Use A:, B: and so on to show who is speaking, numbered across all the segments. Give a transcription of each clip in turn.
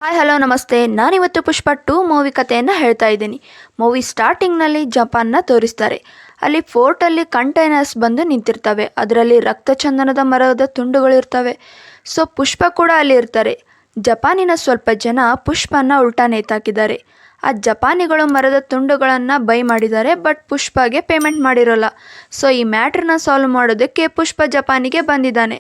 A: Hi hello ನಮಸ್ತೆ. ನಾನಿವತ್ತು ಪುಷ್ಪ 2 movie ಕಥೆಯನ್ನು ಹೇಳ್ತಾ ಇದ್ದೀನಿ. ಮೂವಿ ಸ್ಟಾರ್ಟಿಂಗ್ನಲ್ಲಿ ಜಪಾನ್ನ ತೋರಿಸ್ತಾರೆ. ಅಲ್ಲಿ ಫೋರ್ಟಲ್ಲಿ ಕಂಟೈನರ್ಸ್ ಬಂದು ನಿಂತಿರ್ತವೆ. ಅದರಲ್ಲಿ ರಕ್ತಚಂದನದ ಮರದ ತುಂಡುಗಳಿರ್ತವೆ. ಸೊ ಪುಷ್ಪ ಕೂಡ ಅಲ್ಲಿ ಇರ್ತಾರೆ. ಜಪಾನಿನ ಸ್ವಲ್ಪ ಜನ ಪುಷ್ಪನ ಉಲ್ಟಾ ನೇತಾಕಿದ್ದಾರೆ. ಆ ಜಪಾನಿಗಳು ಮರದ ತುಂಡುಗಳನ್ನು ಬೈ ಮಾಡಿದ್ದಾರೆ, ಬಟ್ ಪುಷ್ಪಗೆ ಪೇಮೆಂಟ್ ಮಾಡಿರೋಲ್ಲ. ಸೊ ಈ ಮ್ಯಾಟ್ರನ್ನ ಸಾಲ್ವ್ ಮಾಡೋದಕ್ಕೆ ಪುಷ್ಪ ಜಪಾನಿಗೆ ಬಂದಿದ್ದಾನೆ.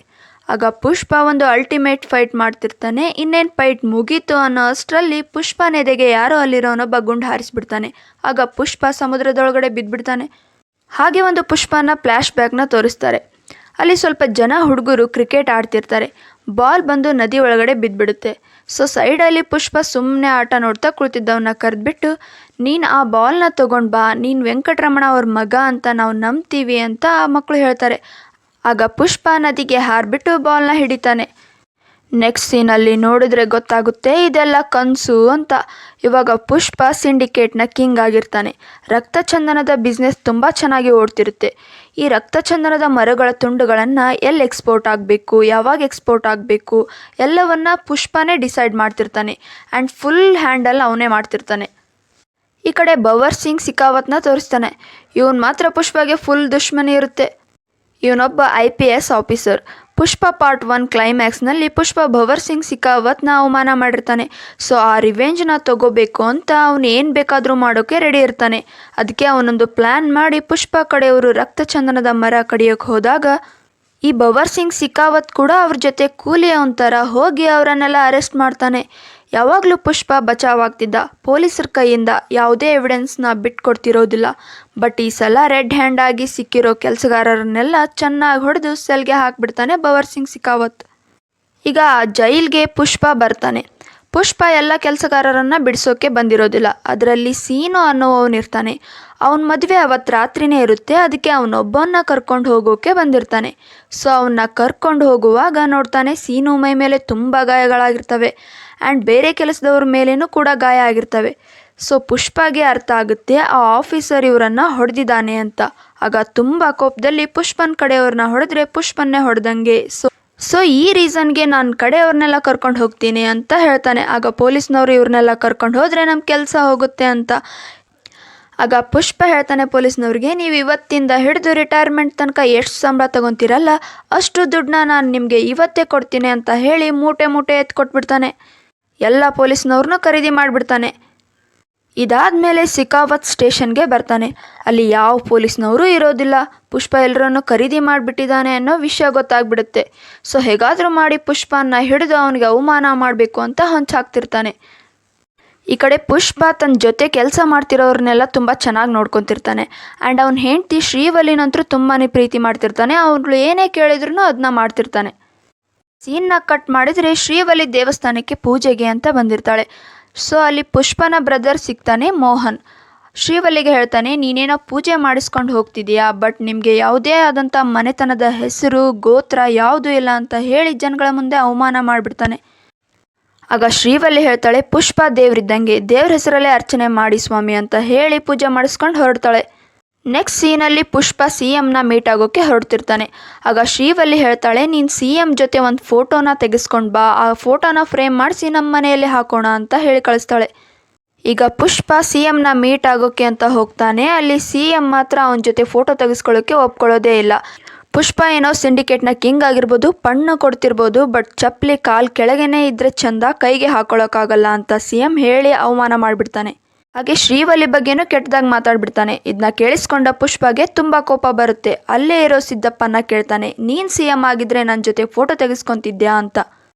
A: ಆಗ ಪುಷ್ಪ ಒಂದು ಅಲ್ಟಿಮೇಟ್ ಫೈಟ್ ಮಾಡ್ತಿರ್ತಾನೆ. ಇನ್ನೇನು ಫೈಟ್ ಮುಗೀತು ಅನ್ನೋ ಅಷ್ಟರಲ್ಲಿ ಪುಷ್ಪನ ಎದೆಗೆ ಯಾರೋ ಅಲ್ಲಿರೋನೊಬ್ಬ ಗುಂಡು ಹಾರಿಸ್ಬಿಡ್ತಾನೆ. ಆಗ ಪುಷ್ಪ ಸಮುದ್ರದೊಳಗಡೆ ಬಿದ್ದುಬಿಡ್ತಾನೆ. ಹಾಗೆ ಒಂದು ಪುಷ್ಪನ ಫ್ಲ್ಯಾಶ್ ಬ್ಯಾಕ್ನ ತೋರಿಸ್ತಾರೆ. ಅಲ್ಲಿ ಸ್ವಲ್ಪ ಜನ ಹುಡುಗರು ಕ್ರಿಕೆಟ್ ಆಡ್ತಿರ್ತಾರೆ. ಬಾಲ್ ಬಂದು ನದಿ ಒಳಗಡೆ ಬಿದ್ದುಬಿಡುತ್ತೆ. ಸೊ ಸೈಡಲ್ಲಿ ಪುಷ್ಪ ಸುಮ್ಮನೆ ಆಟ ನೋಡ್ತಾ ಕುಳಿತಿದ್ದವನ್ನ ಕರೆದ್ಬಿಟ್ಟು, ನೀನು ಆ ಬಾಲ್ನ ತೊಗೊಂಡು ಬಾ, ನೀನು ವೆಂಕಟರಮಣ ಅವ್ರ ಮಗ ಅಂತ ನಾವು ನಂಬ್ತೀವಿ ಅಂತ ಆ ಮಕ್ಕಳು ಹೇಳ್ತಾರೆ. ಆಗ ಪುಷ್ಪ ನದಿಗೆ ಹಾರಿಬಿಟ್ಟು ಬಾಲ್ನ ಹಿಡಿತಾನೆ. ನೆಕ್ಸ್ಟ್ ಸೀನಲ್ಲಿ ನೋಡಿದ್ರೆ ಗೊತ್ತಾಗುತ್ತೆ ಇದೆಲ್ಲ ಕನಸು ಅಂತ. ಇವಾಗ ಪುಷ್ಪ ಸಿಂಡಿಕೇಟ್ನ ಕಿಂಗ್ ಆಗಿರ್ತಾನೆ. ರಕ್ತಚಂದನದ ಬಿಸ್ನೆಸ್ ತುಂಬ ಚೆನ್ನಾಗಿ ಓಡ್ತಿರುತ್ತೆ. ಈ ರಕ್ತಚಂದನದ ಮರಗಳ ತುಂಡುಗಳನ್ನು ಎಲ್ಲಿ ಎಕ್ಸ್ಪೋರ್ಟ್ ಆಗಬೇಕು, ಯಾವಾಗ ಎಕ್ಸ್ಪೋರ್ಟ್ ಆಗಬೇಕು ಎಲ್ಲವನ್ನ ಪುಷ್ಪನೇ ಡಿಸೈಡ್ ಮಾಡ್ತಿರ್ತಾನೆ. ಆ್ಯಂಡ್ ಫುಲ್ ಹ್ಯಾಂಡಲ್ ಅವನೇ ಮಾಡ್ತಿರ್ತಾನೆ. ಈ ಕಡೆ ಭವರ್ ಸಿಂಗ್ ಸಿಕಾವತ್ನ ತೋರಿಸ್ತಾನೆ. ಇವನು ಮಾತ್ರ ಪುಷ್ಪಗೆ ಫುಲ್ ದುಶ್ಮನಿ ಇರುತ್ತೆ. ಇವನೊಬ್ಬ IPS ಆಫೀಸರ್. ಪುಷ್ಪ ಪಾರ್ಟ್ 1 ಕ್ಲೈಮ್ಯಾಕ್ಸ್ನಲ್ಲಿ ಪುಷ್ಪ ಭವರ್ ಸಿಂಗ್ ಸಿಕಾವತ್ನ ಅವಮಾನ ಮಾಡಿರ್ತಾನೆ. ಸೊ ಆ ರಿವೆಂಜ್ನ ತಗೋಬೇಕು ಅಂತ ಅವನು ಏನು ಬೇಕಾದರೂ ಮಾಡೋಕ್ಕೆ ರೆಡಿ ಇರ್ತಾನೆ. ಅದಕ್ಕೆ ಅವನೊಂದು ಪ್ಲ್ಯಾನ್ ಮಾಡಿ ಪುಷ್ಪ ಕಡೆಯವರು ರಕ್ತಚಂದನದ ಮರ ಕಡಿಯೋಕ್ಕೆ ಹೋದಾಗ ಈ ಭವರ್ ಸಿಂಗ್ ಸಿಕಾವತ್ ಕೂಡ ಅವ್ರ ಜೊತೆ ಕೂಲಿ ಥರ ಹೋಗಿ ಅವರನ್ನೆಲ್ಲ ಅರೆಸ್ಟ್ ಮಾಡ್ತಾನೆ. ಯಾವಾಗಲೂ ಪುಷ್ಪ ಬಚಾವಾಗ್ತಿದ್ದ. ಪೊಲೀಸರ ಕೈಯಿಂದ ಯಾವುದೇ ಎವಿಡೆನ್ಸ್ನ ಬಿಟ್ಕೊಡ್ತಿರೋದಿಲ್ಲ. ಬಟ್ ಈ ಸಲ ರೆಡ್ ಹ್ಯಾಂಡ್ ಆಗಿ ಸಿಕ್ಕಿರೋ ಕೆಲಸಗಾರರನ್ನೆಲ್ಲ ಚೆನ್ನಾಗಿ ಹೊಡೆದು ಸೆಲ್ಗೆ ಹಾಕಿಬಿಡ್ತಾನೆ ಭವರ್ ಸಿಂಗ್ ಸಿಕಾವತ್. ಈಗ ಜೈಲ್ಗೆ ಪುಷ್ಪ ಬರ್ತಾನೆ. ಪುಷ್ಪ ಎಲ್ಲ ಕೆಲಸಗಾರರನ್ನು ಬಿಡಿಸೋಕೆ ಬಂದಿರೋದಿಲ್ಲ. ಅದರಲ್ಲಿ ಸೀನು ಅನ್ನೋವನಿರ್ತಾನೆ. ಅವನ ಮದುವೆ ಅವತ್ತು ರಾತ್ರಿನೇ ಇರುತ್ತೆ. ಅದಕ್ಕೆ ಅವನೊಬ್ಬನ್ನ ಕರ್ಕೊಂಡು ಹೋಗೋಕೆ ಬಂದಿರ್ತಾನೆ. ಸೊ ಅವನ್ನ ಕರ್ಕೊಂಡು ಹೋಗುವಾಗ ನೋಡ್ತಾನೆ ಸೀನು ಮೈ ಮೇಲೆ ತುಂಬ ಗಾಯಗಳಾಗಿರ್ತವೆ. ಆ್ಯಂಡ್ ಬೇರೆ ಕೆಲಸದವ್ರ ಮೇಲೇನೂ ಕೂಡ ಗಾಯ ಆಗಿರ್ತವೆ. ಸೊ ಪುಷ್ಪಗೆ ಅರ್ಥ ಆಗುತ್ತೆ ಆ ಆಫೀಸರ್ ಇವರನ್ನು ಹೊಡೆದಿದ್ದಾನೆ ಅಂತ. ಆಗ ತುಂಬ ಕೋಪದಲ್ಲಿ ಪುಷ್ಪನ ಕಡೆಯವ್ರನ್ನ ಹೊಡೆದ್ರೆ ಪುಷ್ಪನ್ನೇ ಹೊಡೆದಂಗೆ. ಸೊ ಈ ರೀಸನ್ಗೆ ನಾನು ಕಡೆಯವ್ರನ್ನೆಲ್ಲ ಕರ್ಕೊಂಡು ಹೋಗ್ತೀನಿ ಅಂತ ಹೇಳ್ತಾನೆ. ಆಗ ಪೊಲೀಸ್ನವರು ಇವ್ರನ್ನೆಲ್ಲ ಕರ್ಕೊಂಡು ಹೋದರೆ ನಮ್ಮ ಕೆಲಸ ಹೋಗುತ್ತೆ ಅಂತ. ಆಗ ಪುಷ್ಪ ಹೇಳ್ತಾನೆ ಪೊಲೀಸ್ನವ್ರಿಗೆ, ನೀವು ಇವತ್ತಿಂದ ಹಿಡಿದು ರಿಟೈರ್ಮೆಂಟ್ ತನಕ ಎಷ್ಟು ಸಂಬಳ ತಗೊತೀರಲ್ಲ ಅಷ್ಟು ದುಡ್ಡನ್ನ ನಾನು ನಿಮಗೆ ಇವತ್ತೇ ಕೊಡ್ತೀನಿ ಅಂತ ಹೇಳಿ ಮೂಟೆ ಮೂಟೆ ಎತ್ಕೊಟ್ಬಿಡ್ತಾನೆ. ಎಲ್ಲ ಪೊಲೀಸ್ನವ್ರನ್ನೂ ಖರೀದಿ ಮಾಡಿಬಿಡ್ತಾನೆ. ಇದಾದಮೇಲೆ ಸಿಕಾವತ್ ಸ್ಟೇಷನ್ಗೆ ಬರ್ತಾನೆ. ಅಲ್ಲಿ ಯಾವ ಪೊಲೀಸ್ನವರು ಇರೋದಿಲ್ಲ. ಪುಷ್ಪ ಎಲ್ಲರನ್ನು ಖರೀದಿ ಮಾಡಿಬಿಟ್ಟಿದ್ದಾನೆ ಅನ್ನೋ ವಿಷಯ ಗೊತ್ತಾಗ್ಬಿಡುತ್ತೆ. ಸೊ ಹೇಗಾದರೂ ಮಾಡಿ ಪುಷ್ಪನ ಹಿಡಿದು ಅವನಿಗೆ ಅವಮಾನ ಮಾಡಬೇಕು ಅಂತ ಹೊಂಚಾಕ್ತಿರ್ತಾನೆ. ಈ ಕಡೆ ಪುಷ್ಪ ತನ್ನ ಜೊತೆ ಕೆಲಸ ಮಾಡ್ತಿರೋರ್ನೆಲ್ಲ ತುಂಬ ಚೆನ್ನಾಗಿ ನೋಡ್ಕೊತಿರ್ತಾನೆ. ಆ್ಯಂಡ್ ಅವ್ನ ಹೆಂಡತಿ ಶ್ರೀವಲ್ಲಿನಂತರೂ ತುಂಬಾ ಪ್ರೀತಿ ಮಾಡ್ತಿರ್ತಾನೆ. ಅವಳು ಏನೇ ಕೇಳಿದ್ರು ಅದನ್ನ ಮಾಡ್ತಿರ್ತಾನೆ. ಸೀನ್ನ ಕಟ್ ಮಾಡಿದರೆ ಶ್ರೀವಲ್ಲಿ ದೇವಸ್ಥಾನಕ್ಕೆ ಪೂಜೆಗೆ ಅಂತ ಬಂದಿರ್ತಾಳೆ. ಸೊ ಅಲ್ಲಿ ಪುಷ್ಪನ ಬ್ರದರ್ ಸಿಗ್ತಾನೆ ಮೋಹನ್. ಶ್ರೀವಲ್ಲಿಗೆ ಹೇಳ್ತಾನೆ, ನೀನೇನೋ ಪೂಜೆ ಮಾಡಿಸ್ಕೊಂಡು ಹೋಗ್ತಿದೀಯಾ, ಬಟ್ ನಿಮಗೆ ಯಾವುದೇ ಆದಂಥ ಮನೆತನದ ಹೆಸರು ಗೋತ್ರ ಯಾವುದೂ ಇಲ್ಲ ಅಂತ ಹೇಳಿ ಜನಗಳ ಮುಂದೆ ಅವಮಾನ ಮಾಡಿಬಿಡ್ತಾನೆ. ಆಗ ಶ್ರೀವಲ್ಲಿ ಹೇಳ್ತಾಳೆ, ಪುಷ್ಪ ದೇವ್ರಿದ್ದಂಗೆ, ದೇವ್ರ ಹೆಸರಲ್ಲೇ ಅರ್ಚನೆ ಮಾಡಿ ಸ್ವಾಮಿ ಅಂತ ಹೇಳಿ ಪೂಜೆ ಮಾಡಿಸ್ಕೊಂಡು ಹೊರಡ್ತಾಳೆ. ನೆಕ್ಸ್ಟ್ ಸೀನಲ್ಲಿ ಪುಷ್ಪ CMನ ಮೀಟ್ ಆಗೋಕ್ಕೆ ಹೊರಡ್ತಿರ್ತಾನೆ. ಆಗ ಶ್ರೀವಲ್ಲಿ ಹೇಳ್ತಾಳೆ, ನೀನು CM ಜೊತೆ ಒಂದು ಫೋಟೋನ ತೆಗೆಸ್ಕೊಂಡು ಬಾ, ಆ ಫೋಟೋನ ಫ್ರೇಮ್ ಮಾಡಿಸಿ ನಮ್ಮ ಮನೆಯಲ್ಲಿ ಹಾಕೋಣ ಅಂತ ಹೇಳಿ ಕಳಿಸ್ತಾಳೆ. ಈಗ ಪುಷ್ಪ CMನ ಮೀಟ್ ಆಗೋಕ್ಕೆ ಅಂತ ಹೋಗ್ತಾನೆ. ಅಲ್ಲಿ CM ಮಾತ್ರ ಅವನ ಜೊತೆ ಫೋಟೋ ತೆಗೆಸ್ಕೊಳ್ಳೋಕ್ಕೆ ಒಪ್ಕೊಳ್ಳೋದೇ ಇಲ್ಲ. ಪುಷ್ಪ ಏನೋ ಸಿಂಡಿಕೇಟ್ನ ಕಿಂಗ್ ಆಗಿರ್ಬೋದು, ಪಣ್ಣು ಕೊಡ್ತಿರ್ಬೋದು, ಬಟ್ ಚಪ್ಪಲಿ ಕಾಲು ಕೆಳಗೇನೆ ಇದ್ದರೆ ಚಂದ, ಕೈಗೆ ಹಾಕೊಳ್ಳೋಕ್ಕಾಗಲ್ಲ ಅಂತ CM ಹೇಳಿ ಅವಮಾನ ಮಾಡಿಬಿಡ್ತಾನೆ. ಹಾಗೆ ಶ್ರೀವಲ್ಲಿ ಬಗ್ಗೆನೂ ಕೆಟ್ಟದಾಗಿ ಮಾತಾಡ್ಬಿಡ್ತಾನೆ. ಇದನ್ನ ಕೇಳಿಸ್ಕೊಂಡ ಪುಷ್ಪಗೆ ತುಂಬ ಕೋಪ ಬರುತ್ತೆ. ಅಲ್ಲೇ ಇರೋ ಸಿದ್ದಪ್ಪನ ಕೇಳ್ತಾನೆ, ನೀನು CM ಆಗಿದ್ರೆ ನನ್ನ ಜೊತೆ ಫೋಟೋ ತೆಗೆಸ್ಕೊತಿದ್ಯಾ ಅಂತ.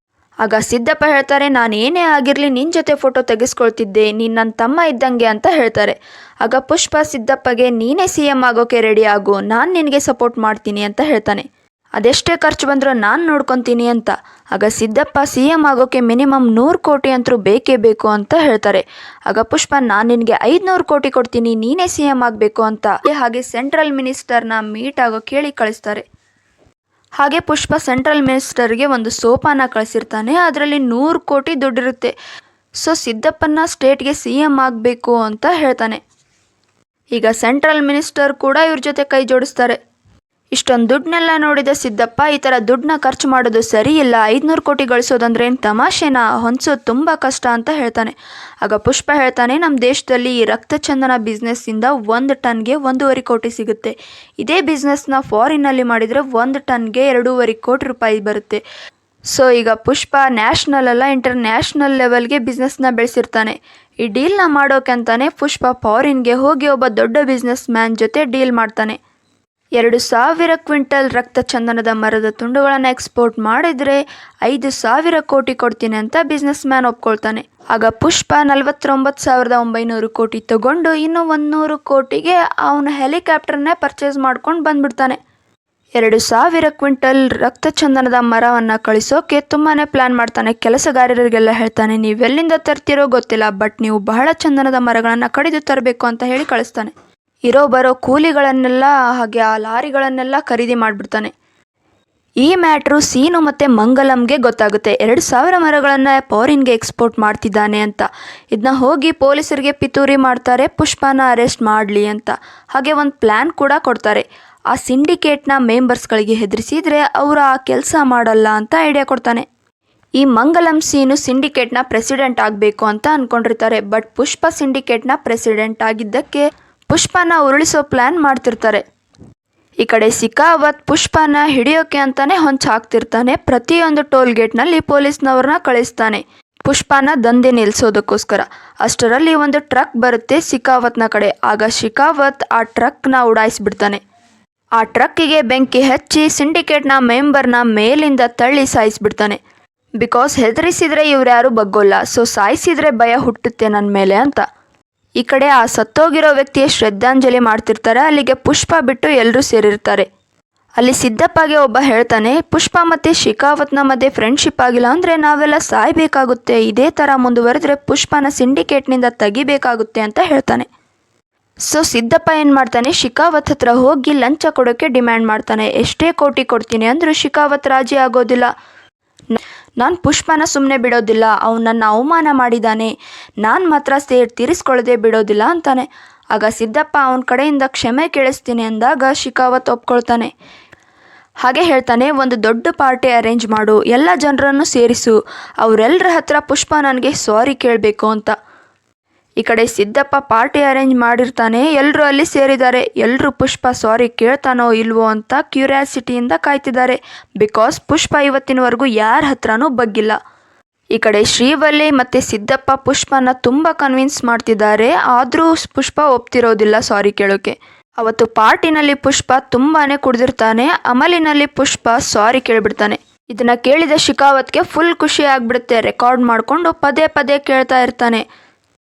A: ಆಗ ಸಿದ್ದಪ್ಪ ಹೇಳ್ತಾರೆ, ನಾನು ಏನೇ ಆಗಿರಲಿ ನಿನ್ನ ಜೊತೆ ಫೋಟೋ ತೆಗೆಸ್ಕೊಳ್ತಿದ್ದೆ, ನೀನು ನನ್ನ ತಮ್ಮ ಇದ್ದಂಗೆ ಅಂತ ಹೇಳ್ತಾರೆ. ಆಗ ಪುಷ್ಪ ಸಿದ್ದಪ್ಪಗೆ, ನೀನೇ CM ಆಗೋಕೆ ರೆಡಿ ಆಗು, ನಾನು ನಿನಗೆ ಸಪೋರ್ಟ್ ಮಾಡ್ತೀನಿ ಅಂತ ಹೇಳ್ತಾನೆ. ಅದೆಷ್ಟೇ ಖರ್ಚು ಬಂದರೂ ನಾನು ನೋಡ್ಕೊತೀನಿ ಅಂತ. ಆಗ ಸಿದ್ದಪ್ಪ CM ಆಗೋಕ್ಕೆ ಮಿನಿಮಮ್ 100 ಕೋಟಿ ಅಂತರೂ ಬೇಕೇ ಬೇಕು ಅಂತ ಹೇಳ್ತಾರೆ. ಆಗ ಪುಷ್ಪ, ನಾನು ನಿನಗೆ 500 ಕೋಟಿ ಕೊಡ್ತೀನಿ, ನೀನೇ CM ಆಗಬೇಕು ಅಂತ. ಹಾಗೆ ಸೆಂಟ್ರಲ್ ಮಿನಿಸ್ಟರ್ನ ಮೀಟ್ ಆಗೋಕ್ಕೆ ಹೇಳಿ ಕಳಿಸ್ತಾರೆ. ಹಾಗೆ ಪುಷ್ಪ ಸೆಂಟ್ರಲ್ ಮಿನಿಸ್ಟರ್ಗೆ ಒಂದು ಸೋಪಾನ ಕಳಿಸಿರ್ತಾನೆ. ಅದರಲ್ಲಿ 100 ಕೋಟಿ ದುಡ್ಡಿರುತ್ತೆ. ಸೊ ಸಿದ್ದಪ್ಪನ ಸ್ಟೇಟ್ಗೆ CM ಆಗಬೇಕು ಅಂತ ಹೇಳ್ತಾನೆ. ಈಗ ಸೆಂಟ್ರಲ್ ಮಿನಿಸ್ಟರ್ ಕೂಡ ಇವ್ರ ಜೊತೆ ಕೈ ಜೋಡಿಸ್ತಾರೆ. ಇಷ್ಟೊಂದು ದುಡ್ಡನ್ನೆಲ್ಲ ನೋಡಿದ ಸಿದ್ದಪ್ಪ ಈ ಥರ ದುಡ್ಡನ್ನ ಖರ್ಚು ಮಾಡೋದು ಸರಿ ಇಲ್ಲ, 500 ಕೋಟಿ ಗಳಿಸೋದಂದ್ರೆ ಏನು ತಮಾಷೆನಾ, ಹೊಂದ್ಸೋದು ತುಂಬ ಕಷ್ಟ ಅಂತ ಹೇಳ್ತಾನೆ. ಆಗ ಪುಷ್ಪ ಹೇಳ್ತಾನೆ, ನಮ್ಮ ದೇಶದಲ್ಲಿ ಈ ರಕ್ತಚಂದನ ಬಿಸ್ನೆಸ್ಸಿಂದ 1 ಟನ್ಗೆ 1.5 ಕೋಟಿ ಸಿಗುತ್ತೆ. ಇದೇ ಬಿಸ್ನೆಸ್ನ ಫಾರಿನ್ನಲ್ಲಿ ಮಾಡಿದರೆ 1 ಟನ್ಗೆ 2.5 ಕೋಟಿ ರೂಪಾಯಿ ಬರುತ್ತೆ. ಸೊ ಈಗ ಪುಷ್ಪ ನ್ಯಾಷನಲ್ ಅಲ್ಲ ಇಂಟರ್ನ್ಯಾಷನಲ್ ಲೆವೆಲ್ಗೆ ಬಿಸ್ನೆಸ್ನ ಬೆಳೆಸಿರ್ತಾನೆ. ಈ ಡೀಲ್ನ ಮಾಡೋಕೆ ಅಂತಾನೆ ಪುಷ್ಪ ಫಾರಿನ್ಗೆ ಹೋಗಿ ಒಬ್ಬ ದೊಡ್ಡ ಬಿಸ್ನೆಸ್ ಮ್ಯಾನ್ ಜೊತೆ ಡೀಲ್ ಮಾಡ್ತಾನೆ. 2,000 ಕ್ವಿಂಟಲ್ ರಕ್ತಚಂದನದ ಮರದ ತುಂಡುಗಳನ್ನು ಎಕ್ಸ್ಪೋರ್ಟ್ ಮಾಡಿದರೆ 5,000 ಕೋಟಿ ಕೊಡ್ತೀನಿ ಅಂತ ಬಿಸ್ನೆಸ್ ಮ್ಯಾನ್ ಒಪ್ಕೊಳ್ತಾನೆ. ಆಗ ಪುಷ್ಪ 49,900 ಕೋಟಿ ತಗೊಂಡು ಇನ್ನು 100 ಕೋಟಿಗೆ ಅವನ ಹೆಲಿಕಾಪ್ಟರ್ನೇ ಪರ್ಚೇಸ್ ಮಾಡ್ಕೊಂಡು ಬಂದ್ಬಿಡ್ತಾನೆ. 2,000 ಕ್ವಿಂಟಲ್ ರಕ್ತಚಂದನದ ಮರವನ್ನು ಕಳಿಸೋಕೆ ತುಂಬಾ ಪ್ಲ್ಯಾನ್ ಮಾಡ್ತಾನೆ. ಕೆಲಸಗಾರರಿಗೆಲ್ಲ ಹೇಳ್ತಾನೆ, ನೀವೆಲ್ಲಿಂದ ತರ್ತಿರೋ ಗೊತ್ತಿಲ್ಲ, ಬಟ್ ನೀವು ಬಹಳ ಚಂದನದ ಮರಗಳನ್ನು ಕಡಿದು ತರಬೇಕು ಅಂತ ಹೇಳಿ ಕಳಿಸ್ತಾನೆ. ಇರೋ ಬರೋ ಕೂಲಿಗಳನ್ನೆಲ್ಲ ಹಾಗೆ ಆ ಲಾರಿಗಳನ್ನೆಲ್ಲ ಖರೀದಿ ಮಾಡಿಬಿಡ್ತಾನೆ. ಈ ಮ್ಯಾಟ್ರು ಸೀನು ಮತ್ತು ಮಂಗಲಂಗೆ ಗೊತ್ತಾಗುತ್ತೆ. 2,000 ಮರಗಳನ್ನು ಫಾರಿನ್ಗೆ ಎಕ್ಸ್ಪೋರ್ಟ್ ಮಾಡ್ತಿದ್ದಾನೆ ಅಂತ. ಇದನ್ನ ಹೋಗಿ ಪೊಲೀಸರಿಗೆ ಪಿತೂರಿ ಮಾಡ್ತಾರೆ, ಪುಷ್ಪನ ಅರೆಸ್ಟ್ ಮಾಡಲಿ ಅಂತ. ಹಾಗೆ ಒಂದು ಪ್ಲ್ಯಾನ್ ಕೂಡ ಕೊಡ್ತಾರೆ. ಆ ಸಿಂಡಿಕೇಟ್ನ ಮೆಂಬರ್ಸ್ಗಳಿಗೆ ಹೆದರಿಸಿದರೆ ಅವರು ಆ ಕೆಲಸ ಮಾಡಲ್ಲ ಅಂತ ಐಡಿಯಾ ಕೊಡ್ತಾನೆ. ಈ ಮಂಗಲಂ ಸೀನು ಸಿಂಡಿಕೇಟ್ನ ಪ್ರೆಸಿಡೆಂಟ್ ಆಗಬೇಕು ಅಂತ ಅಂದ್ಕೊಂಡಿರ್ತಾರೆ. ಬಟ್ ಪುಷ್ಪ ಸಿಂಡಿಕೇಟ್ನ ಪ್ರೆಸಿಡೆಂಟ್ ಆಗಿದ್ದಕ್ಕೆ ಪುಷ್ಪನ ಉರುಳಿಸೋ ಪ್ಲ್ಯಾನ್ ಮಾಡ್ತಿರ್ತಾರೆ. ಈ ಕಡೆ ಶಿಖಾವತ್ ಪುಷ್ಪನ ಹಿಡಿಯೋಕೆ ಅಂತಾನೆ ಹೊಂಚು ಹಾಕ್ತಿರ್ತಾನೆ. ಪ್ರತಿಯೊಂದು ಟೋಲ್ ಗೇಟ್ನಲ್ಲಿ ಪೊಲೀಸ್ನವ್ರನ್ನ ಕಳಿಸ್ತಾನೆ ಪುಷ್ಪನ ದಂಧೆ ನಿಲ್ಲಿಸೋದಕ್ಕೋಸ್ಕರ. ಅಷ್ಟರಲ್ಲಿ ಒಂದು ಟ್ರಕ್ ಬರುತ್ತೆ ಶಿಖಾವತ್ನ ಕಡೆ. ಆಗ ಶಿಖಾವತ್ ಆ ಟ್ರಕ್ನ ಉಡಾಯಿಸ್ಬಿಡ್ತಾನೆ. ಆ ಟ್ರಕ್ಕಿಗೆ ಬೆಂಕಿ ಹಚ್ಚಿ ಸಿಂಡಿಕೇಟ್ನ ಮೆಂಬರ್ನ ಮೇಲಿಂದ ತಳ್ಳಿ ಸಾಯಿಸಿಬಿಡ್ತಾನೆ. ಬಿಕಾಸ್ ಹೆದರಿಸಿದರೆ ಇವ್ರ್ಯಾರು ಬಗ್ಗೋಲ್ಲ, ಸೊ ಸಾಯಿಸಿದರೆ ಭಯ ಹುಟ್ಟುತ್ತೆ ನನ್ನ ಮೇಲೆ ಅಂತ. ಈ ಕಡೆ ಆ ಸತ್ತೋಗಿರೋ ವ್ಯಕ್ತಿಯ ಶ್ರದ್ಧಾಂಜಲಿ ಮಾಡ್ತಿರ್ತಾರೆ. ಅಲ್ಲಿಗೆ ಪುಷ್ಪ ಬಿಟ್ಟು ಎಲ್ಲರೂ ಸೇರಿರ್ತಾರೆ. ಅಲ್ಲಿ ಸಿದ್ದಪ್ಪಗೆ ಒಬ್ಬ ಹೇಳ್ತಾನೆ, ಪುಷ್ಪ ಮತ್ತು ಶಿಖಾವತ್ನ ಮಧ್ಯೆ ಫ್ರೆಂಡ್ಶಿಪ್ ಆಗಿಲ್ಲ ಅಂದರೆ ನಾವೆಲ್ಲ ಸಾಯಬೇಕಾಗುತ್ತೆ, ಇದೇ ಥರ ಮುಂದುವರೆದ್ರೆ ಪುಷ್ಪನ ಸಿಂಡಿಕೇಟ್ನಿಂದ ತೆಗಿಬೇಕಾಗುತ್ತೆ ಅಂತ ಹೇಳ್ತಾನೆ. ಸೊ ಸಿದ್ದಪ್ಪ ಏನು ಮಾಡ್ತಾನೆ, ಶಿಖಾವತ್ ಹತ್ರ ಹೋಗಿ ಲಂಚ ಕೊಡೋಕ್ಕೆ ಡಿಮ್ಯಾಂಡ್ ಮಾಡ್ತಾನೆ. ಎಷ್ಟೇ ಕೋಟಿ ಕೊಡ್ತೀನಿ ಅಂದರೂ ಶಿಖಾವತ್ ರಾಜಿ ಆಗೋದಿಲ್ಲ. ನಾನು ಪುಷ್ಪನ ಸುಮ್ಮನೆ ಬಿಡೋದಿಲ್ಲ, ಅವನು ನನ್ನ ಅವಮಾನ ಮಾಡಿದ್ದಾನೆ, ನಾನು ಮಾತ್ರ ತೀರಿಸ್ಕೊಳ್ಳದೆ ಬಿಡೋದಿಲ್ಲ ಅಂತಾನೆ. ಆಗ ಸಿದ್ದಪ್ಪ ಅವನ ಕಡೆಯಿಂದ ಕ್ಷಮೆ ಕೇಳಿಸ್ತೀನಿ ಅಂದಾಗ ಶಿಖಾವತ್ ಒಪ್ಕೊಳ್ತಾನೆ. ಹಾಗೆ ಹೇಳ್ತಾನೆ, ಒಂದು ದೊಡ್ಡ ಪಾರ್ಟಿ ಅರೇಂಜ್ ಮಾಡು, ಎಲ್ಲ ಜನರನ್ನು ಸೇರಿಸು, ಅವರೆಲ್ಲರ ಹತ್ರ ಪುಷ್ಪ ನನಗೆ ಸಾರಿ ಕೇಳಬೇಕು ಅಂತ. ಈ ಕಡೆ ಸಿದ್ದಪ್ಪ ಪಾರ್ಟಿ ಅರೇಂಜ್ ಮಾಡಿರ್ತಾನೆ. ಎಲ್ಲರೂ ಅಲ್ಲಿ ಸೇರಿದ್ದಾರೆ. ಎಲ್ಲರೂ ಪುಷ್ಪ ಸಾರಿ ಕೇಳ್ತಾನೋ ಇಲ್ವೋ ಅಂತ ಕ್ಯೂರಿಯಾಸಿಟಿಯಿಂದ ಕಾಯ್ತಿದ್ದಾರೆ. ಬಿಕಾಸ್ ಪುಷ್ಪ ಇವತ್ತಿನವರೆಗೂ ಯಾರ ಹತ್ರನೂ ಬಗ್ಗಿಲ್ಲ. ಈ ಕಡೆ ಶ್ರೀವಲ್ಲಿ ಮತ್ತು ಸಿದ್ದಪ್ಪ ಪುಷ್ಪನ ತುಂಬ ಕನ್ವಿನ್ಸ್ ಮಾಡ್ತಿದ್ದಾರೆ. ಆದರೂ ಪುಷ್ಪ ಒಪ್ತಿರೋದಿಲ್ಲ ಸಾರಿ ಕೇಳೋಕ್ಕೆ. ಅವತ್ತು ಪಾರ್ಟಿನಲ್ಲಿ ಪುಷ್ಪ ತುಂಬಾ ಕುಡಿದಿರ್ತಾನೆ. ಅಮಲಿನಲ್ಲಿ ಪುಷ್ಪ ಸಾರಿ ಕೇಳಿಬಿಡ್ತಾನೆ. ಇದನ್ನು ಕೇಳಿದ ಶಿಖಾವತ್ಗೆ ಫುಲ್ ಖುಷಿ ಆಗಿಬಿಡುತ್ತೆ. ರೆಕಾರ್ಡ್ ಮಾಡಿಕೊಂಡು ಪದೇ ಪದೇ ಕೇಳ್ತಾ ಇರ್ತಾನೆ.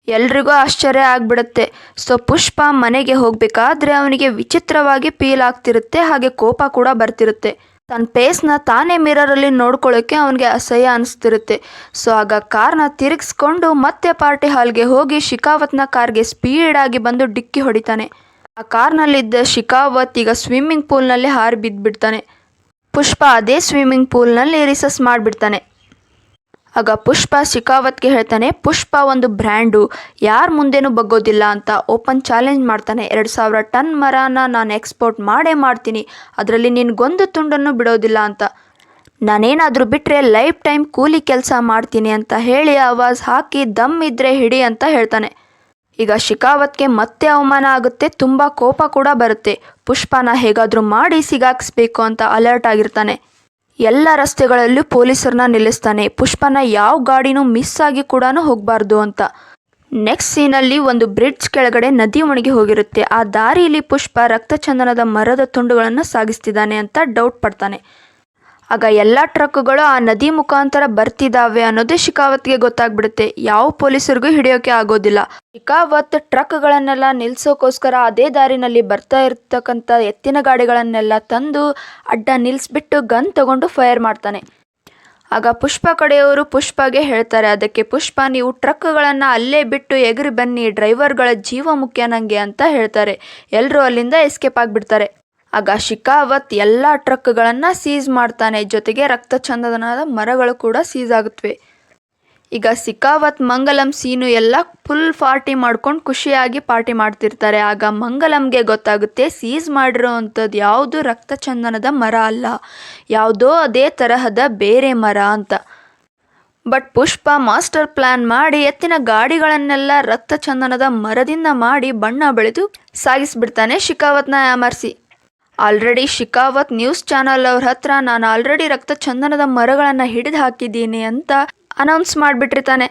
A: ಎಲ್ರಿಗೂ ಆಶ್ಚರ್ಯ ಆಗಿಬಿಡುತ್ತೆ. ಸೊ ಪುಷ್ಪ ಮನೆಗೆ ಹೋಗಬೇಕಾದ್ರೆ ಅವನಿಗೆ ವಿಚಿತ್ರವಾಗಿ ಫೀಲ್ ಆಗ್ತಿರುತ್ತೆ. ಹಾಗೆ ಕೋಪ ಕೂಡ ಬರ್ತಿರುತ್ತೆ. ತನ್ನ ಫೇಸ್ನ ತಾನೇ ಮಿರರಲ್ಲಿ ನೋಡ್ಕೊಳ್ಳೋಕ್ಕೆ ಅವನಿಗೆ ಅಸಹ್ಯ ಅನಿಸ್ತಿರುತ್ತೆ. ಸೊ ಆಗ ಕಾರ್ನ ತಿರುಗಿಸ್ಕೊಂಡು ಮತ್ತೆ ಪಾರ್ಟಿ ಹಾಲ್ಗೆ ಹೋಗಿ ಶಿಖಾವತ್ನ ಕಾರ್ಗೆ ಸ್ಪೀಡಾಗಿ ಬಂದು ಡಿಕ್ಕಿ ಹೊಡಿತಾನೆ. ಆ ಕಾರ್ನಲ್ಲಿದ್ದ ಶಿಖಾವತ್ ಈಗ ಸ್ವಿಮ್ಮಿಂಗ್ ಪೂಲ್ನಲ್ಲಿ ಹಾರಿ ಬಿದ್ದುಬಿಡ್ತಾನೆ. ಪುಷ್ಪ ಅದೇ ಸ್ವಿಮ್ಮಿಂಗ್ ಪೂಲ್ನಲ್ಲಿ ರಿಸಸ್ ಮಾಡಿಬಿಡ್ತಾನೆ. ಆಗ ಪುಷ್ಪ ಶಿಖಾವತ್ಗೆ ಹೇಳ್ತಾನೆ, ಪುಷ್ಪ ಒಂದು ಬ್ರ್ಯಾಂಡು, ಯಾರ ಮುಂದೆನೂ ಬಗ್ಗೋದಿಲ್ಲ ಅಂತ ಓಪನ್ ಚಾಲೆಂಜ್ ಮಾಡ್ತಾನೆ. 2,000 ಟನ್ ಮರನ ನಾನು ಎಕ್ಸ್ಪೋರ್ಟ್ ಮಾಡೇ ಮಾಡ್ತೀನಿ, ಅದರಲ್ಲಿ ನಿನಗೊಂದು ತುಂಡನ್ನು ಬಿಡೋದಿಲ್ಲ ಅಂತ. ನಾನೇನಾದರೂ ಬಿಟ್ಟರೆ ಲೈಫ್ ಟೈಮ್ ಕೂಲಿ ಕೆಲಸ ಮಾಡ್ತೀನಿ ಅಂತ ಹೇಳಿ ಆವಾಜ್ ಹಾಕಿ ದಮ್ ಇದ್ರೆ ಹಿಡಿ ಅಂತ ಹೇಳ್ತಾನೆ. ಈಗ ಶಿಖಾವತ್ಗೆ ಮತ್ತೆ ಅವಮಾನ ಆಗುತ್ತೆ. ತುಂಬ ಕೋಪ ಕೂಡ ಬರುತ್ತೆ. ಪುಷ್ಪನ ಹೇಗಾದರೂ ಮಾಡಿ ಸಿಗಾಕ್ಸ್ಬೇಕು ಅಂತ ಅಲರ್ಟ್ ಆಗಿರ್ತಾನೆ. ಎಲ್ಲ ರಸ್ತೆಗಳಲ್ಲೂ ಪೊಲೀಸರನ್ನ ನಿಲ್ಲಿಸ್ತಾನೆ. ಪುಷ್ಪನ ಯಾವ ಗಾಡಿನೂ ಮಿಸ್ ಆಗಿ ಕೂಡ ಹೋಗಬಾರ್ದು ಅಂತ. ನೆಕ್ಸ್ಟ್ ಸೀನಲ್ಲಿ ಒಂದು ಬ್ರಿಡ್ಜ್ ಕೆಳಗಡೆ ನದಿ ಒಣಗಿ ಹೋಗಿರುತ್ತೆ. ಆ ದಾರಿಯಲ್ಲಿ ಪುಷ್ಪ ರಕ್ತಚಂದನದ ಮರದ ತುಂಡುಗಳನ್ನು ಸಾಗಿಸ್ತಿದ್ದಾನೆ ಅಂತ ಡೌಟ್ ಪಡ್ತಾನೆ. ಆಗ ಎಲ್ಲ ಟ್ರಕ್ಗಳು ಆ ನದಿ ಮುಖಾಂತರ ಬರ್ತಿದ್ದಾವೆ ಅನ್ನೋದು ಶಿಖಾವತ್ಗೆ ಗೊತ್ತಾಗ್ಬಿಡುತ್ತೆ. ಯಾವ ಪೊಲೀಸರಿಗೂ ಹಿಡಿಯೋಕೆ ಆಗೋದಿಲ್ಲ. ಶಿಖಾವತ್ ಟ್ರಕ್ಗಳನ್ನೆಲ್ಲ ನಿಲ್ಸೋಕ್ಕೋಸ್ಕರ ಅದೇ ದಾರಿನಲ್ಲಿ ಬರ್ತಾ ಇರ್ತಕ್ಕಂಥ ಎತ್ತಿನ ಗಾಡಿಗಳನ್ನೆಲ್ಲ ತಂದು ಅಡ್ಡ ನಿಲ್ಲಿಸ್ಬಿಟ್ಟು ಗನ್ ತಗೊಂಡು ಫೈರ್ ಮಾಡ್ತಾನೆ. ಆಗ ಪುಷ್ಪ ಕಡೆಯವರು ಪುಷ್ಪಗೆ ಹೇಳ್ತಾರೆ, ಅದಕ್ಕೆ ಪುಷ್ಪ, ನೀವು ಟ್ರಕ್ಗಳನ್ನು ಅಲ್ಲೇ ಬಿಟ್ಟು ಎಗರಿ ಬನ್ನಿ, ಡ್ರೈವರ್ಗಳ ಜೀವ ಮುಖ್ಯ ನನಗೆ ಅಂತ ಹೇಳ್ತಾರೆ. ಎಲ್ಲರೂ ಅಲ್ಲಿಂದ ಎಸ್ಕೇಪ್ ಆಗಿಬಿಡ್ತಾರೆ. ಆಗ ಶಿಖಾವತ್ ಎಲ್ಲ ಟ್ರಕ್ಗಳನ್ನು ಸೀಸ್ ಮಾಡ್ತಾನೆ. ಜೊತೆಗೆ ರಕ್ತಚಂದನದ ಮರಗಳು ಕೂಡ ಸೀಸ್ ಆಗುತ್ತವೆ. ಈಗ ಸಿಕಾವತ್ ಮಂಗಲಂ ಸೀನು ಎಲ್ಲ ಫುಲ್ ಪಾರ್ಟಿ ಮಾಡ್ಕೊಂಡು ಖುಷಿಯಾಗಿ ಪಾರ್ಟಿ ಮಾಡ್ತಿರ್ತಾರೆ. ಆಗ ಮಂಗಲಂಗೆ ಗೊತ್ತಾಗುತ್ತೆ ಸೀಸ್ ಮಾಡಿರೋ ಅಂಥದ್ದು ಯಾವುದು ರಕ್ತಚಂದನದ ಮರ ಅಲ್ಲ, ಯಾವುದೋ ಅದೇ ತರಹದ ಬೇರೆ ಮರ ಅಂತ. ಬಟ್ ಪುಷ್ಪ ಮಾಸ್ಟರ್ ಪ್ಲಾನ್ ಮಾಡಿ ಎತ್ತಿನ ಗಾಡಿಗಳನ್ನೆಲ್ಲ ರಕ್ತಚಂದನದ ಮರದಿಂದ ಮಾಡಿ ಬಣ್ಣ ಬೆಳೆದು ಸಾಗಿಸ್ಬಿಡ್ತಾನೆ ಶಿಕಾವತ್ನ ಯಾಮರ್ಸಿ. ಆಲ್ರೆಡಿ ಶಿಕಾವತ್ ನ್ಯೂಸ್ ಚಾನಲ್ ಅವ್ರ ಹತ್ರ ನಾನು ಆಲ್ರೆಡಿ ರಕ್ತಚಂದನದ ಮರಗಳನ್ನು ಹಿಡಿದು ಹಾಕಿದ್ದೀನಿ ಅಂತ ಅನೌನ್ಸ್ ಮಾಡಿಬಿಟ್ಟಿರ್ತಾನೆ.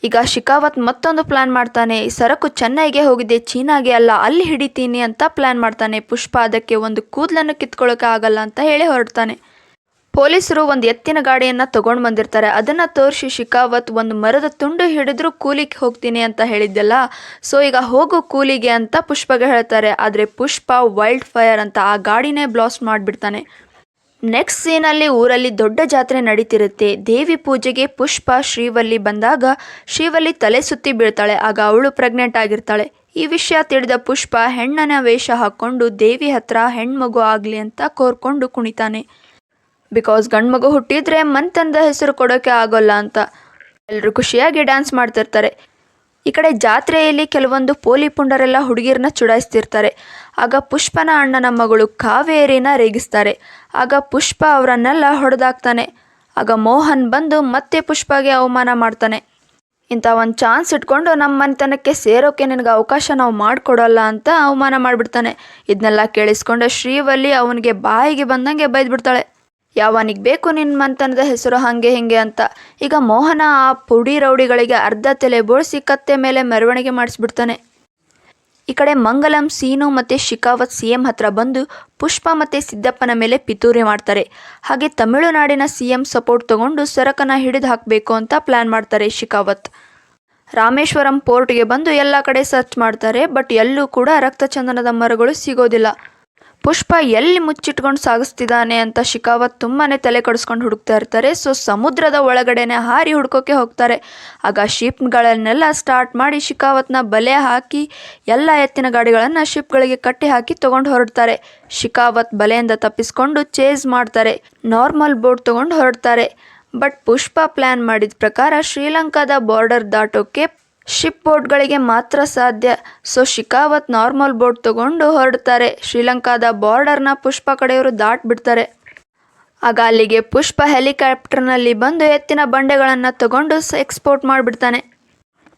A: ಈಗ ಶಿಕಾವತ್ ಮತ್ತೊಂದು ಪ್ಲ್ಯಾನ್ ಮಾಡ್ತಾನೆ. ಈ ಸರಕು ಚೆನ್ನೈಗೆ ಹೋಗಿದೆ, ಚೀನಾಗೆ ಅಲ್ಲ, ಅಲ್ಲಿ ಹಿಡಿತೀನಿ ಅಂತ ಪ್ಲ್ಯಾನ್ ಮಾಡ್ತಾನೆ. ಪುಷ್ಪ ಅದಕ್ಕೆ ಒಂದು ಕೂದಲನ್ನು ಕಿತ್ಕೊಳ್ಳೋಕೆ ಆಗಲ್ಲ ಅಂತ ಹೇಳಿ ಹೊರಡ್ತಾನೆ. ಪೊಲೀಸರು ಒಂದು ಎತ್ತಿನ ಗಾಡಿಯನ್ನು ತೊಗೊಂಡು ಬಂದಿರ್ತಾರೆ. ಅದನ್ನು ತೋರಿಸಿ ಶಿಕಾವತ್ ಒಂದು ಮರದ ತುಂಡು ಹಿಡಿದ್ರೂ ಕೂಲಿಗೆ ಹೋಗ್ತೀನಿ ಅಂತ ಹೇಳಿದ್ದೆಲ್ಲ, ಸೊ ಈಗ ಹೋಗು ಕೂಲಿಗೆ ಅಂತ ಪುಷ್ಪಗೆ ಹೇಳ್ತಾರೆ. ಆದರೆ ಪುಷ್ಪ ವೈಲ್ಡ್ ಫೈರ್ ಅಂತ ಆ ಗಾಡಿನೇ ಬ್ಲಾಸ್ಟ್ ಮಾಡಿಬಿಡ್ತಾನೆ. ನೆಕ್ಸ್ಟ್ ಸೀನಲ್ಲಿ ಊರಲ್ಲಿ ದೊಡ್ಡ ಜಾತ್ರೆ ನಡೀತಿರುತ್ತೆ. ದೇವಿ ಪೂಜೆಗೆ ಪುಷ್ಪ ಶ್ರೀವಲ್ಲಿ ಬಂದಾಗ ಶ್ರೀವಲ್ಲಿ ತಲೆ ಸುತ್ತಿ ಬೀಳ್ತಾಳೆ. ಆಗ ಅವಳು ಪ್ರೆಗ್ನೆಂಟ್ ಆಗಿರ್ತಾಳೆ. ಈ ವಿಷಯ ತಿಳಿದ ಪುಷ್ಪ ಹೆಣ್ಣನ ವೇಷ ಹಾಕ್ಕೊಂಡು ದೇವಿ ಹತ್ರ ಹೆಣ್ಮಗು ಆಗಲಿ ಅಂತ ಕೋರ್ಕೊಂಡು ಕುಣಿತಾನೆ. ಬಿಕಾಸ್ ಗಂಡ್ಮಗು ಹುಟ್ಟಿದ್ರೆ ಮನ್ತನದ ಹೆಸರು ಕೊಡೋಕೆ ಆಗೋಲ್ಲ ಅಂತ. ಎಲ್ಲರೂ ಖುಷಿಯಾಗಿ ಡ್ಯಾನ್ಸ್ ಮಾಡ್ತಿರ್ತಾರೆ. ಈ ಕಡೆ ಜಾತ್ರೆಯಲ್ಲಿ ಕೆಲವೊಂದು ಪೋಲಿ ಪುಂಡರೆಲ್ಲ ಹುಡುಗಿರನ್ನ ಚುಡಾಯಿಸ್ತಿರ್ತಾರೆ. ಆಗ ಪುಷ್ಪನ ಅಣ್ಣನ ಮಗಳು ಕಾವೇರಿನ ರೇಗಿಸ್ತಾರೆ. ಆಗ ಪುಷ್ಪ ಅವರನ್ನೆಲ್ಲ ಹೊಡೆದಾಕ್ತಾನೆ. ಆಗ ಮೋಹನ್ ಬಂದು ಮತ್ತೆ ಪುಷ್ಪಗೆ ಅವಮಾನ ಮಾಡ್ತಾನೆ. ಇಂಥ ಒಂದು ಚಾನ್ಸ್ ಇಟ್ಕೊಂಡು ನಮ್ಮ ಮನೆತನಕ್ಕೆ ಸೇರೋಕೆ ನಿನಗೆ ಅವಕಾಶ ನಾವು ಮಾಡಿಕೊಡೋಲ್ಲ ಅಂತ ಅವಮಾನ ಮಾಡಿಬಿಡ್ತಾನೆ. ಇದನ್ನೆಲ್ಲ ಕೇಳಿಸ್ಕೊಂಡು ಶ್ರೀವಲ್ಲಿ ಅವನಿಗೆ ಬಾಯಿಗೆ ಬಂದಂಗೆ ಬೈದ್ಬಿಡ್ತಾಳೆ. ಯಾವನಿಗೆ ಬೇಕು ನಿನ್ನ ಮನೆತನದ ಹೆಸರು ಹಾಗೆ ಹಿಂಗೆ ಅಂತ. ಈಗ ಮೋಹನ ಆ ಪುಡಿ ರೌಡಿಗಳಿಗೆ ಅರ್ಧ ತಲೆ ಬೋಳಿಸಿ ಕತ್ತೆ ಮೇಲೆ ಮೆರವಣಿಗೆ ಮಾಡಿಸ್ಬಿಡ್ತಾನೆ. ಈ ಕಡೆ ಮಂಗಲಂ ಸೀನು ಮತ್ತು ಶಿಕಾವತ್ CM ಹತ್ರ ಬಂದು ಪುಷ್ಪ ಮತ್ತು ಸಿದ್ದಪ್ಪನ ಮೇಲೆ ಪಿತೂರಿ ಮಾಡ್ತಾರೆ. ಹಾಗೆ ತಮಿಳುನಾಡಿನ CM ಸಪೋರ್ಟ್ ತಗೊಂಡು ಸರಕನ್ನು ಹಿಡಿದು ಹಾಕಬೇಕು ಅಂತ ಪ್ಲ್ಯಾನ್ ಮಾಡ್ತಾರೆ ಶಿಕಾವತ್. ರಾಮೇಶ್ವರಂ ಪೋರ್ಟ್ಗೆ ಬಂದು ಎಲ್ಲ ಕಡೆ ಸರ್ಚ್ ಮಾಡ್ತಾರೆ. ಬಟ್ ಎಲ್ಲೂ ಕೂಡ ರಕ್ತಚಂದನದ ಮರಗಳು ಸಿಗೋದಿಲ್ಲ. ಪುಷ್ಪ ಎಲ್ಲಿ ಮುಚ್ಚಿಟ್ಕೊಂಡು ಸಾಗಿಸ್ತಿದ್ದಾನೆ ಅಂತ ಶಿಕಾವತ್ ತುಂಬಾ ತಲೆ ಕಡಿಸ್ಕೊಂಡು ಹುಡುಕ್ತಾ ಇರ್ತಾರೆ. ಸೊ ಸಮುದ್ರದ ಒಳಗಡೆನೆ ಹಾರಿ ಹುಡ್ಕೋಕೆ ಹೋಗ್ತಾರೆ. ಆಗ ಶಿಪ್ಗಳನ್ನೆಲ್ಲ ಸ್ಟಾರ್ಟ್ ಮಾಡಿ ಶಿಕಾವತ್ನ ಬಲೆ ಹಾಕಿ ಎಲ್ಲ ಎತ್ತಿನ ಗಾಡಿಗಳನ್ನು ಶಿಪ್ಗಳಿಗೆ ಕಟ್ಟಿ ಹಾಕಿ ತೊಗೊಂಡು ಹೊರಡ್ತಾರೆ. ಶಿಕಾವತ್ ಬಲೆಯಿಂದ ತಪ್ಪಿಸ್ಕೊಂಡು ಚೇಸ್ ಮಾಡ್ತಾರೆ. ನಾರ್ಮಲ್ ಬೋಟ್ ತೊಗೊಂಡು ಹೊರಡ್ತಾರೆ. ಬಟ್ ಪುಷ್ಪ ಪ್ಲ್ಯಾನ್ ಮಾಡಿದ ಪ್ರಕಾರ ಶ್ರೀಲಂಕಾದ ಬಾರ್ಡರ್ ದಾಟೋಕ್ಕೆ ಶಿಪ್ ಬೋಟ್ಗಳಿಗೆ ಮಾತ್ರ ಸಾಧ್ಯ. ಸೊ ಶಿಕಾವತ್ ನಾರ್ಮಲ್ ಬೋಟ್ ತೊಗೊಂಡು ಹೊರಡ್ತಾರೆ. ಶ್ರೀಲಂಕಾದ ಬಾರ್ಡರ್ನ ಪುಷ್ಪ ಕಡೆಯವರು ದಾಟ್ಬಿಡ್ತಾರೆ. ಆಗ ಅಲ್ಲಿಗೆ ಪುಷ್ಪ ಹೆಲಿಕಾಪ್ಟರ್ನಲ್ಲಿ ಬಂದು ಎತ್ತಿನ ಬಂಡೆಗಳನ್ನು ತಗೊಂಡು ಎಕ್ಸ್ಪೋರ್ಟ್ ಮಾಡಿಬಿಡ್ತಾನೆ.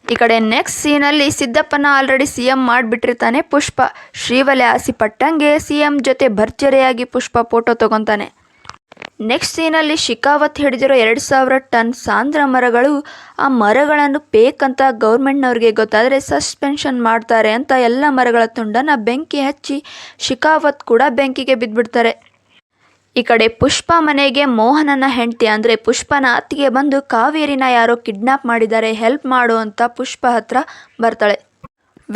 A: ಈ ಕಡೆ ನೆಕ್ಸ್ಟ್ ಸೀನಲ್ಲಿ ಸಿದ್ದಪ್ಪನ ಆಲ್ರೆಡಿ CM ಮಾಡಿಬಿಟ್ಟಿರ್ತಾನೆ ಪುಷ್ಪ. ಶ್ರೀವಲೆ ಆಸಿ ಪಟ್ಟಂಗೆ CM ಜೊತೆ ಭರ್ಜರಿಯಾಗಿ ಪುಷ್ಪ ಫೋಟೋ ತೊಗೊತಾನೆ. ನೆಕ್ಸ್ಟ್ ಸೀನಲ್ಲಿ ಶಿಕಾವತ್ ಹಿಡಿದಿರೋ 2000 ಟನ್ ಸಾಂದ್ರ ಮರಗಳು, ಆ ಮರಗಳನ್ನು ಬೇಕಂತ ಗೌರ್ಮೆಂಟ್ನವ್ರಿಗೆ ಗೊತ್ತಾದರೆ ಸಸ್ಪೆನ್ಷನ್ ಮಾಡ್ತಾರೆ ಅಂತ ಎಲ್ಲ ಮರಗಳ ತುಂಡನ್ನು ಬೆಂಕಿ ಹಚ್ಚಿ ಶಿಕಾವತ್ ಕೂಡ ಬೆಂಕಿಗೆ ಬಿದ್ದುಬಿಡ್ತಾರೆ. ಈ ಕಡೆ ಪುಷ್ಪ ಮನೆಗೆ ಮೋಹನನ ಹೆಂಡತಿ ಅಂದರೆ ಪುಷ್ಪನ ಅತ್ತಿಗೆ ಬಂದು ಕಾವೇರಿನ ಯಾರೋ ಕಿಡ್ನಾಪ್ ಮಾಡಿದ್ದಾರೆ, ಹೆಲ್ಪ್ ಮಾಡು ಅಂತ ಪುಷ್ಪ ಹತ್ರ ಬರ್ತಾಳೆ.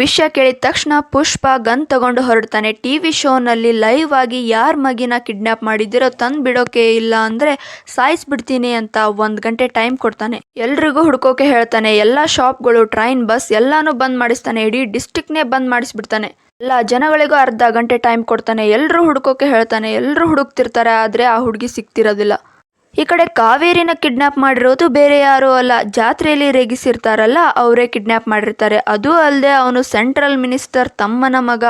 A: ವಿಷಯ ಕೇಳಿದ ತಕ್ಷಣ ಪುಷ್ಪ ಗನ್ ತಗೊಂಡು ಹೊರಡ್ತಾನೆ. TV ಶೋನಲ್ಲಿ ಲೈವ್ ಆಗಿ ಯಾರ ಮಗಿನ ಕಿಡ್ನಾಪ್ ಮಾಡಿದಿರೋ ತಂದು ಬಿಡೋಕೆ, ಇಲ್ಲ ಅಂದರೆ ಸಾಯಿಸ್ಬಿಡ್ತೀನಿ ಅಂತ 1 ಗಂಟೆ ಟೈಮ್ ಕೊಡ್ತಾನೆ. ಎಲ್ರಿಗೂ ಹುಡ್ಕೋಕೆ ಹೇಳ್ತಾನೆ. ಎಲ್ಲ ಶಾಪ್ಗಳು, ಟ್ರೈನ್, ಬಸ್ ಎಲ್ಲನೂ ಬಂದ್ ಮಾಡಿಸ್ತಾನೆ. ಇಡೀ ಡಿಸ್ಟ್ರಿಕ್ಟ್ನೇ ಬಂದ್ ಮಾಡಿಸ್ಬಿಡ್ತಾನೆ. ಎಲ್ಲ ಜನಗಳಿಗೂ ಅರ್ಧ ಗಂಟೆ ಟೈಮ್ ಕೊಡ್ತಾನೆ. ಎಲ್ಲರೂ ಹುಡ್ಕೋಕೆ ಹೇಳ್ತಾನೆ. ಎಲ್ಲರೂ ಹುಡುಕ್ತಿರ್ತಾರೆ, ಆದರೆ ಆ ಹುಡುಗಿ ಸಿಗ್ತಿರೋದಿಲ್ಲ. ಈ ಕಡೆ ಕಾವೇರಿನ ಕಿಡ್ನಾಪ್ ಮಾಡಿರೋದು ಬೇರೆ ಯಾರೂ ಅಲ್ಲ, ಜಾತ್ರೆಯಲ್ಲಿ ರೇಗಿಸಿರ್ತಾರಲ್ಲ ಅವರೇ ಕಿಡ್ನಾಪ್ ಮಾಡಿರ್ತಾರೆ. ಅದೂ ಅಲ್ಲದೆ ಅವನು ಸೆಂಟ್ರಲ್ ಮಿನಿಸ್ಟರ್ ತಮ್ಮನ ಮಗ.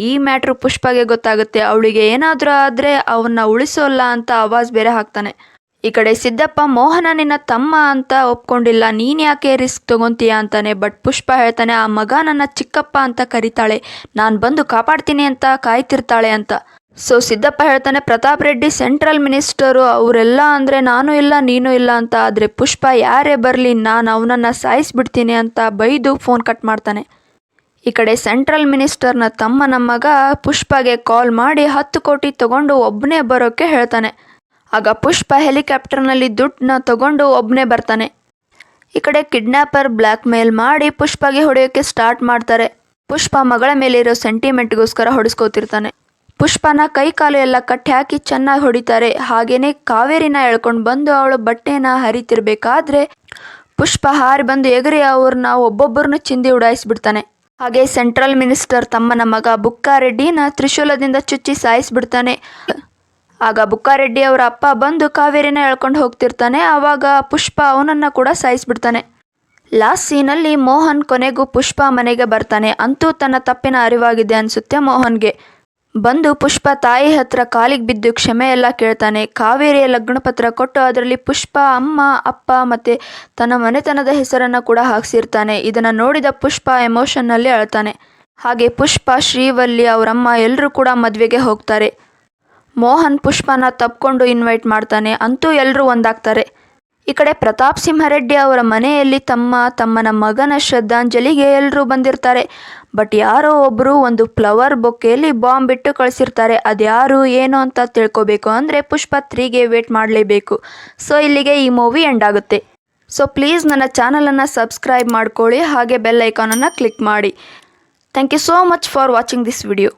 A: ಈ ಮ್ಯಾಟ್ರು ಪುಷ್ಪಗೆ ಗೊತ್ತಾಗುತ್ತೆ. ಅವಳಿಗೆ ಏನಾದರೂ ಆದರೆ ಅವನ್ನ ಉಳಿಸೋಲ್ಲ ಅಂತ ಆವಾಜ್ ಬೇರೆ ಹಾಕ್ತಾನೆ. ಈ ಕಡೆ ಸಿದ್ದಪ್ಪ ಮೋಹನ ನಿನ್ನ ತಮ್ಮ ಅಂತ ಒಪ್ಕೊಂಡಿಲ್ಲ, ನೀನು ಯಾಕೆ ರಿಸ್ಕ್ ತೊಗೊತೀಯ ಅಂತಾನೆ. ಬಟ್ ಪುಷ್ಪ ಹೇಳ್ತಾನೆ ಆ ಮಗ ನನ್ನ ಚಿಕ್ಕಪ್ಪ ಅಂತ ಕರೀತಾಳೆ, ನಾನು ಬಂದು ಕಾಪಾಡ್ತೀನಿ ಅಂತ ಕಾಯ್ತಿರ್ತಾಳೆ ಅಂತ. ಸೊ ಸಿದ್ದಪ್ಪ ಹೇಳ್ತಾನೆ ಪ್ರತಾಪ್ ರೆಡ್ಡಿ ಸೆಂಟ್ರಲ್ ಮಿನಿಸ್ಟರು, ಅವರೆಲ್ಲ ಅಂದರೆ ನಾನು ಇಲ್ಲ ನೀನು ಇಲ್ಲ ಅಂತ. ಆದರೆ ಪುಷ್ಪ ಯಾರೇ ಬರಲಿ ನಾನು ಅವನನ್ನು ಸಾಯಿಸ್ಬಿಡ್ತೀನಿ ಅಂತ ಬೈದು ಫೋನ್ ಕಟ್ ಮಾಡ್ತಾನೆ. ಈ ಕಡೆ ಸೆಂಟ್ರಲ್ ಮಿನಿಸ್ಟರ್ನ ತಮ್ಮನ ಮಗ ಪುಷ್ಪಗೆ ಕಾಲ್ ಮಾಡಿ 10 ಕೋಟಿ ತಗೊಂಡು ಒಬ್ಬನೇ ಬರೋಕ್ಕೆ ಹೇಳ್ತಾನೆ. ಆಗ ಪುಷ್ಪ ಹೆಲಿಕಾಪ್ಟರ್ನಲ್ಲಿ ದುಡ್ಡನ್ನ ತಗೊಂಡು ಒಬ್ಬನೇ ಬರ್ತಾನೆ. ಈ ಕಡೆ ಕಿಡ್ನ್ಯಾಪರ್ ಬ್ಲ್ಯಾಕ್ ಮೇಲ್ ಮಾಡಿ ಪುಷ್ಪಗೆ ಹೊಡೆಯೋಕ್ಕೆ ಸ್ಟಾರ್ಟ್ ಮಾಡ್ತಾರೆ. ಪುಷ್ಪ ಮಗಳ ಮೇಲಿರೋ ಸೆಂಟಿಮೆಂಟ್ಗೋಸ್ಕರ ಹೊಡೆಸ್ಕೋತಿರ್ತಾನೆ. ಪುಷ್ಪನ ಕೈ ಕಾಲು ಎಲ್ಲ ಕಟ್ಟಿ ಹಾಕಿ ಚೆನ್ನಾಗಿ ಹೊಡಿತಾರೆ. ಹಾಗೇನೆ ಕಾವೇರಿನ ಎಳ್ಕೊಂಡು ಬಂದು ಅವಳು ಬಟ್ಟೆನ ಹರಿತಿರ್ಬೇಕಾದ್ರೆ ಪುಷ್ಪ ಹಾರಿ ಬಂದು ಎಗರಿ ಅವ್ರನ್ನ ಒಬ್ಬೊಬ್ಬರನ್ನು ಚಿಂದಿ ಉಡಾಯಿಸ್ಬಿಡ್ತಾನೆ. ಹಾಗೆ ಸೆಂಟ್ರಲ್ ಮಿನಿಸ್ಟರ್ ತಮ್ಮನ ಮಗ ಬುಕ್ಕಾ ರೆಡ್ಡಿನ ತ್ರಿಶೂಲದಿಂದ ಚುಚ್ಚಿ ಸಾಯಿಸ್ಬಿಡ್ತಾನೆ. ಆಗ ಬುಕ್ಕಾರೆಡ್ಡಿ ಅವರ ಅಪ್ಪ ಬಂದು ಕಾವೇರಿನ ಎಳ್ಕೊಂಡು ಹೋಗ್ತಿರ್ತಾನೆ. ಆವಾಗ ಪುಷ್ಪ ಅವನನ್ನು ಕೂಡ ಸಾಯಿಸ್ಬಿಡ್ತಾನೆ. ಲಾಸ್ಟ್ ಸೀನಲ್ಲಿ ಮೋಹನ್ ಕೊನೆಗೂ ಪುಷ್ಪ ಮನೆಗೆ ಬರ್ತಾನೆ. ಅಂತೂ ತನ್ನ ತಪ್ಪಿನ ಅರಿವಾಗಿದೆ ಅನಿಸುತ್ತೆ ಮೋಹನ್ಗೆ. ಬಂದು ಪುಷ್ಪ ತಾಯಿ ಹತ್ರ ಕಾಲಿಗೆ ಬಿದ್ದು ಕ್ಷಮೆ ಎಲ್ಲ ಕೇಳ್ತಾನೆ. ಕಾವೇರಿಯ ಲಗ್ನ ಪತ್ರ ಕೊಟ್ಟು ಅದರಲ್ಲಿ ಪುಷ್ಪ ಅಮ್ಮ ಅಪ್ಪ ಮತ್ತು ತನ್ನ ಮನೆತನದ ಹೆಸರನ್ನು ಕೂಡ ಹಾಕ್ಸಿರ್ತಾನೆ. ಇದನ್ನು ನೋಡಿದ ಪುಷ್ಪ ಎಮೋಷನ್ನಲ್ಲಿ ಅಳ್ತಾನೆ. ಹಾಗೆ ಪುಷ್ಪ, ಶ್ರೀವಲ್ಲಿ, ಅವರಮ್ಮ ಎಲ್ಲರೂ ಕೂಡ ಮದುವೆಗೆ ಹೋಗ್ತಾರೆ. ಮೋಹನ್ ಪುಷ್ಪನ ತಪ್ಕೊಂಡು ಇನ್ವೈಟ್ ಮಾಡ್ತಾನೆ. ಅಂತೂ ಎಲ್ಲರೂ ಒಂದಾಗ್ತಾರೆ. ಈ ಕಡೆ ಪ್ರತಾಪ್ ಸಿಂಹರೆಡ್ಡಿ ಅವರ ಮನೆಯಲ್ಲಿ ತಮ್ಮನ ಮಗನ ಶ್ರದ್ಧಾಂಜಲಿಗೆ ಎಲ್ಲರೂ ಬಂದಿರ್ತಾರೆ. ಬಟ್ ಯಾರೋ ಒಬ್ಬರು ಒಂದು ಫ್ಲವರ್ ಬೊಕ್ಕೆಯಲ್ಲಿ ಬಾಂಬ್ ಬಿಟ್ಟು ಕಳಿಸಿರ್ತಾರೆ. ಅದ್ಯಾರು ಏನು ಅಂತ ತಿಳ್ಕೊಬೇಕು ಅಂದರೆ ಪುಷ್ಪ 3ಗೆ ವೇಟ್ ಮಾಡಲೇಬೇಕು. ಸೊ ಇಲ್ಲಿಗೆ ಈ ಮೂವಿ ಎಂಡ್ ಆಗುತ್ತೆ. ಸೊ ಪ್ಲೀಸ್ ನನ್ನ ಚಾನಲನ್ನು ಸಬ್ಸ್ಕ್ರೈಬ್ ಮಾಡ್ಕೊಳ್ಳಿ, ಹಾಗೆ ಬೆಲ್ ಐಕಾನನ್ನು ಕ್ಲಿಕ್ ಮಾಡಿ. Thank you so much for watching this video.